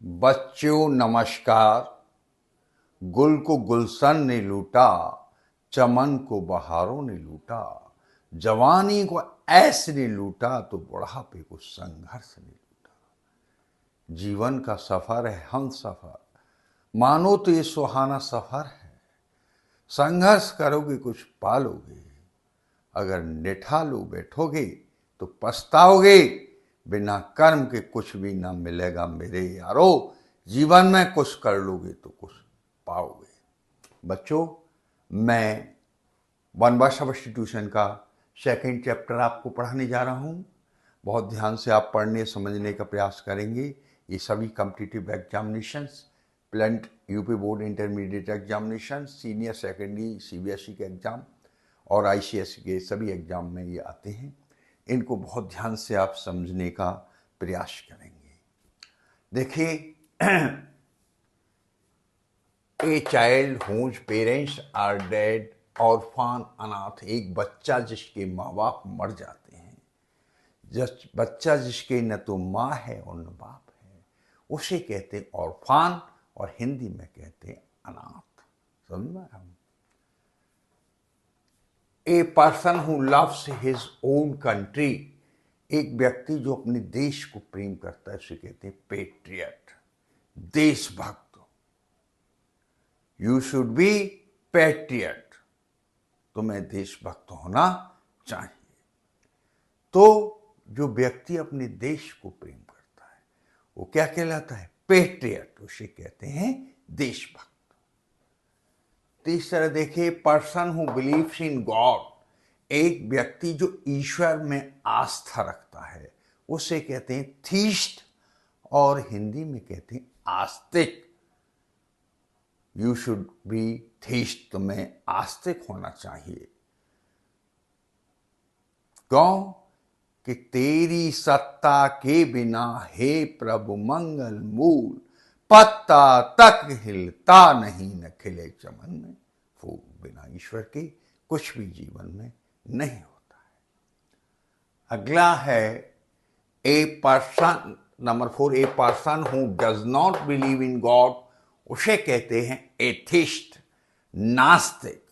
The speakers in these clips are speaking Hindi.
बच्चों नमस्कार। गुल को गुलशन ने लूटा, चमन को बहारों ने लूटा, जवानी को ऐस ने लूटा तो बुढ़ापे को संघर्ष ने लूटा। जीवन का सफर है हम सफर, मानो तो ये सुहाना सफर है। संघर्ष करोगे कुछ पालोगे, अगर निठालो बैठोगे तो पछताओगे। बिना कर्म के कुछ भी ना मिलेगा मेरे यारो, जीवन में कुछ कर लोगे तो कुछ पाओगे। बच्चों, मैं बनवा सब्स्टिट्यूशन का सेकंड चैप्टर आपको पढ़ाने जा रहा हूँ। बहुत ध्यान से आप पढ़ने समझने का प्रयास करेंगे। ये सभी competitive examinations, plaint UP board intermediate examination, senior secondary CBSE के एग्ज़ाम और आईसीएसई के सभी एग्ज़ाम में ये आते हैं। इनको बहुत ध्यान से आप समझने का प्रयास करेंगे। देखिए, a child whose parents are dead, orphan अनाथ, एक बच्चा जिसके माँ बाप मर जाते हैं, बच्चा जिसके न तो माँ है और न बाप है, उसे कहते हैं ऑर्फन, और हिंदी में कहते हैं अनाथ। समझ हम a person who loves his own country, एक व्यक्ति जो अपने देश को प्रेम करता है उसे कहते हैं पेट्रियट, देशभक्त। यू शुड बी पेट्रियट, तुम्हें देशभक्त होना चाहिए। तो जो व्यक्ति अपने देश को प्रेम करता है वो क्या कहलाता है? पेट्रियट, उसे कहते हैं देशभक्त। तीसरा देखिए, person who believes in God, एक व्यक्ति जो ईश्वर में आस्था रखता है उसे कहते हैं थीस्ट, और हिंदी में कहते हैं आस्तिक। यू शुड बी थीस्ट, तुम्हें आस्तिक होना चाहिए। क्यों? कि तेरी सत्ता के बिना हे प्रभु मंगल मूल, पत्ता तक हिलता नहीं, न खिले चमन में फूल। बिना ईश्वर के कुछ भी जीवन में नहीं होता है। अगला है a person, number 4, a person who does not believe in God, उसे कहते हैं एथिस्ट, नास्तिक।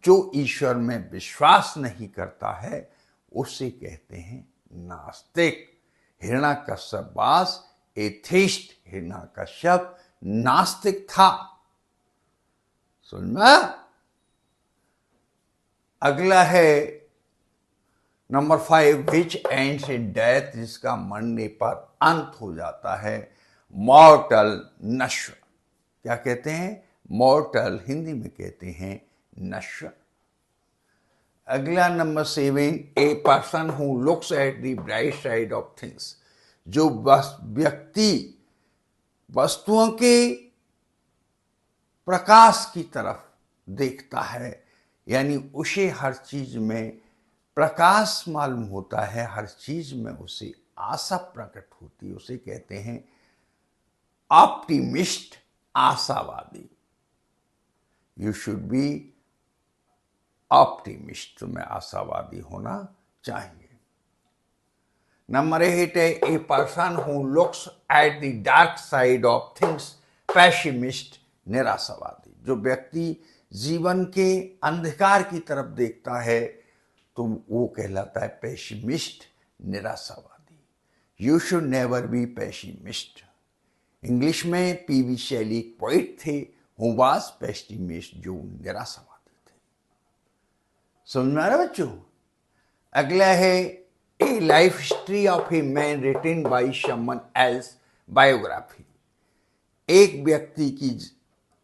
जो ईश्वर में विश्वास नहीं करता है उसे कहते हैं नास्तिक। हिरण्यकश्यप वाज एथिस्ट, हिरण्यकश्यप नास्तिक था। सुनना। अगला है number 5, which ends in death, जिसका मरने पर अंत हो जाता है। मॉर्टल, नश्वर। क्या कहते हैं? मॉर्टल, हिंदी में कहते हैं नश्वर। अगला number 7, a person who looks at the bright side of things, जो व्यक्ति वस्तुओं के प्रकाश की तरफ देखता है, यानी उसे हर चीज में प्रकाश मालूम होता है, हर चीज में उसे आशा प्रकट होती है, उसे कहते हैं ऑप्टिमिस्ट, आशावादी। यू शुड बी ऑप्टिमिस्ट, तुम्हें आशावादी होना चाहिए। नंबर 8 है a person who looks at the dark side of things, pessimist, निराशावादी। जो व्यक्ति जीवन के अंधकार की तरफ देखता है तो वो कहलाता है पेसिमिस्ट, निराशावादी। You should never be pessimist. English में पीवी शैली एक पोइट थे, हु वाज पेसिमिस्ट, जो निराशावादी थे। समझ में आ रहा बच्चों? अगला है a life history of a man written by someone else, biography. एक व्यक्ति की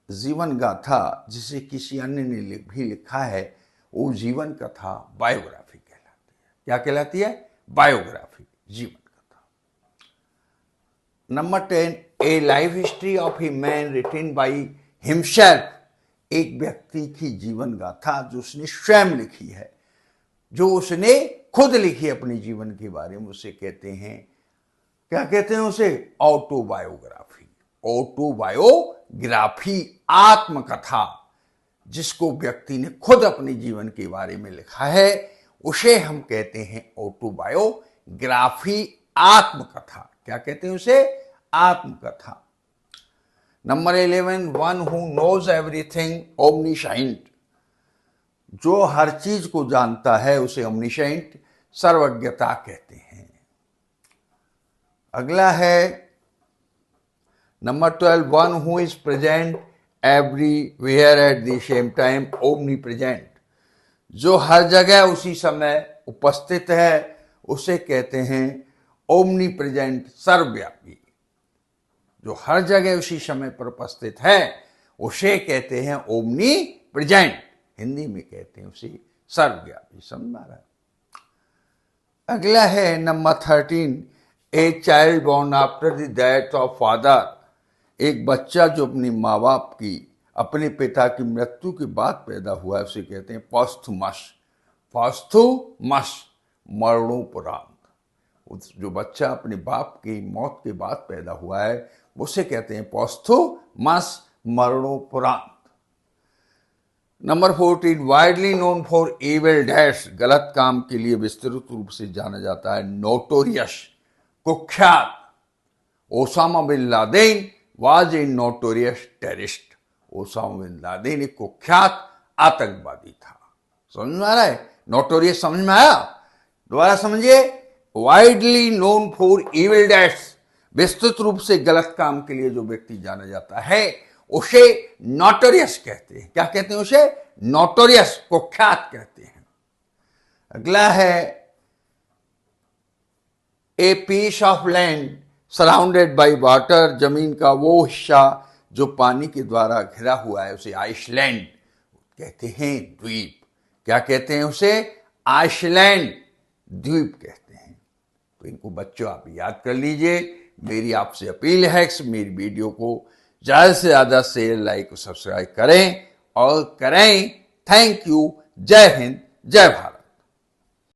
जीवन गाथा जिसे किसी अन्य ने भी लिखा है, वो जीवन कथा बायोग्राफी कहलाती है। क्या कहलाती है? बायोग्राफी, जीवन कथा। नंबर 10, a life history of a man written by himself, एक व्यक्ति की जीवन गाथा जो उसने स्वयं लिखी है, जो उसने खुद लिखी अपने जीवन के बारे में, उसे कहते हैं, क्या कहते हैं उसे? ऑटोबायोग्राफी। ऑटोबायोग्राफी, आत्मकथा, जिसको व्यक्ति ने खुद अपने जीवन के बारे में लिखा है उसे हम कहते हैं ऑटोबायोग्राफी, आत्मकथा। क्या कहते हैं उसे? आत्मकथा। Number 11, one who knows everything, omniscient, जो हर चीज को जानता है उसे ओमनीशाइंट, सर्वज्ञता कहते हैं। अगला है number 12, one who is present everywhere at the same time, omni present, जो हर जगह उसी समय उपस्थित है उसे कहते हैं ओमनी प्रेजेंट, सर्वव्यापी। जो हर जगह उसी समय पर उपस्थित है उसे कहते हैं ओमनी प्रेजेंट, हिंदी में कहते हैं उसे सर्वव्यापी। समझ में आ रहा है? अगला है number 13, a child born after the death of father, एक बच्चा जो अपनी माँ बाप की, अपने पिता की मृत्यु के बाद पैदा हुआ है उसे कहते हैं पोस्थुमस, पोस्थुमस, मरणोपरांत। जो बच्चा अपने बाप की मौत के बाद पैदा हुआ है उसे कहते हैं पोस्थुमस, मरणोपरांत। Number 14, widely known for evil dash, गलत काम के लिए विस्तृत रूप से जाना जाता है, नोटोरियस, कुख्यात। Osama bin Laden was a notorious terrorist, Osama bin Laden एक कुख्यात आतंकवादी था। समझ में आ रहा है? नोटोरियस समझ में आया? दोबारा समझिए, widely known for evil dash, विस्तृत रूप से गलत काम के लिए जो व्यक्ति जाना जाता है उसे नोटोरियस कहते हैं। क्या कहते हैं उसे? नोटोरियस, कुख्यात कहते हैं। अगला है a piece of land surrounded by water, जमीन का वो हिस्सा जो पानी के द्वारा घिरा हुआ है उसे आइसलैंड कहते हैं, द्वीप। क्या कहते हैं उसे? आइसलैंड, द्वीप कहते हैं। तो इनको बच्चों आप याद कर लीजिए। मेरी आपसे अपील है कि मेरी वीडियो को ज्यादा से ज्यादा शेयर, लाइक और सब्सक्राइब करें और करें। Thank you. जय हिंद, जय भारत।